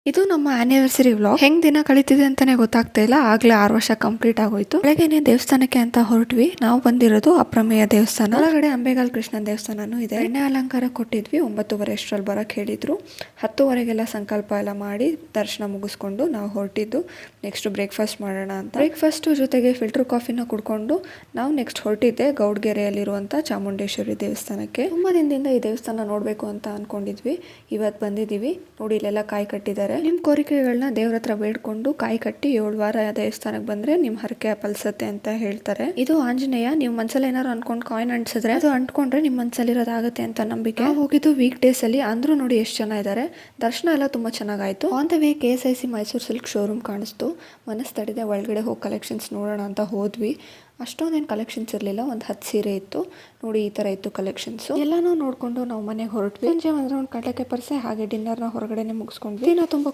ಇದು ನಮ್ಮ anniversary vlog. ಹೆಂಗ್ ದಿನ ಕಳೀತಿದೆ ಅಂತಾನೆ ಗೊತ್ತಾಗ್ತಾ ಇಲ್ಲ. ಆಗ್ಲೇ 6 ವರ್ಷ ಕಂಪ್ಲೀಟ್ ಆಗೋಯ್ತು. ಬೆಳಗ್ಗೆನೆ ದೇವಸ್ಥಾನಕ್ಕೆ ಅಂತ ಹೊರಟ್ವಿ. ನಾವು ಬಂದಿರೋದು ಅಪ್ರಮೇಯ ದೇವಸ್ಥಾನ. ಒಳಗಡೆ ಅಂಬೇಗಾಲ್ ಕೃಷ್ಣನ್ ದೇವಸ್ಥಾನನೂ ಇದೆ. ಎಣ್ಣೆ ಅಲಂಕಾರ ಕೊಟ್ಟಿದ್ವಿ. 9:30 ಅಷ್ಟರಲ್ಲಿ ಬರಕ್ ಹೇಳಿದ್ರು. 10:00 ಸಂಕಲ್ಪ ಎಲ್ಲ ಮಾಡಿ ದರ್ಶನ ಮುಗಿಸ್ಕೊಂಡು ನಾವು ಹೊರಟಿದ್ದು. ನೆಕ್ಸ್ಟ್ ಬ್ರೇಕ್ಫಾಸ್ಟ್ ಮಾಡೋಣ ಅಂತ. ಬ್ರೇಕ್ಫಾಸ್ಟ್ ಜೊತೆಗೆ ಫಿಲ್ಟರ್ ಕಾಫಿನ ಕುಡ್ಕೊಂಡು ನಾವು ನೆಕ್ಸ್ಟ್ ಹೊರಟಿದ್ದೆ ಗೌಡ್ಗೆರೆಯಲ್ಲಿರುವಂತ ಚಾಮುಂಡೇಶ್ವರಿ ದೇವಸ್ಥಾನಕ್ಕೆ. ತುಂಬಾ ದಿನದಿಂದ ಈ ದೇವಸ್ಥಾನ ನೋಡ್ಬೇಕು ಅಂತ ಅನ್ಕೊಂಡಿದ್ವಿ. ಇವತ್ತು ಬಂದಿದೀವಿ. ನೋಡಿ ಇಲ್ಲೆಲ್ಲ ಕಾಯಿ ಕಟ್ಟಿದ್ದಾರೆ. ನಿಮ್ ಕೋರಿಕೆಗಳನ್ನ ದೇವ್ರ ಹತ್ರ ಬೇಡ್ಕೊಂಡು ಕಾಯಿ ಕಟ್ಟಿ 7 ವಾರ ದೇವಸ್ಥಾನಕ್ಕೆ ಬಂದ್ರೆ ನಿಮ್ ಹರಕೆ ಫಲಿಸುತ್ತೆ ಅಂತ ಹೇಳ್ತಾರೆ. ಇದು ಆಂಜನೇಯ. ನೀವು ಮನ್ಸಲ್ಲಿ ಏನಾರು ಅನ್ಕೊಂಡು ಕಾಯಿನ್ ಅಂಟಿಸಿದ್ರೆ ಅದು ಅಂಟ್ಕೊಂಡ್ರೆ ನಿಮ್ ಮನ್ಸಲ್ಲಿರೋದಾಗುತ್ತೆ ಅಂತ ನಂಬಿಕೆ. ಹೋಗಿದ್ದು ವೀಕ್ ಡೇಸ್ ಅಲ್ಲಿ. ಅಂದ್ರೂ ನೋಡಿ ಎಷ್ಟು ಜನ ಇದ್ದಾರೆ. ದರ್ಶನ ಎಲ್ಲ ತುಂಬಾ ಚೆನ್ನಾಗಾಯ್ತು. On the way KSIC Mysuru silk showroom ಕಾಣಿಸ್ತು. ಮನಸ್ಸು ತಡಿದೆ ಒಳಗಡೆ ಹೋಗಿ ಕಲೆಕ್ಷನ್ಸ್ ನೋಡೋಣ ಅಂತ ಹೋದ್ವಿ. ಅಷ್ಟೊಂದೇನು ಕಲೆಕ್ಷನ್ಸ್ ಇರಲಿಲ್ಲ. ಒಂದು 10 ಸೀರೆ ಇತ್ತು. ನೋಡಿ ಈ ಥರ ಇತ್ತು ಕಲೆಕ್ಷನ್ಸು. ಎಲ್ಲನೂ ನೋಡಿಕೊಂಡು ನಾವು ಮನೆಗೆ ಹೊರಟ್ವಿ. ಸಂಜೆ ಒಂದು ರೌಂಡ್ ಕಡಲೆಕಾಯಿ ಪರ್ಸೆ ಹಾಗೆ ಡಿನ್ನರ್ನ ಹೊರಗಡೆನೆ ಮುಗಿಸ್ಕೊಂಡ್ವಿ. ದಿನ ತುಂಬ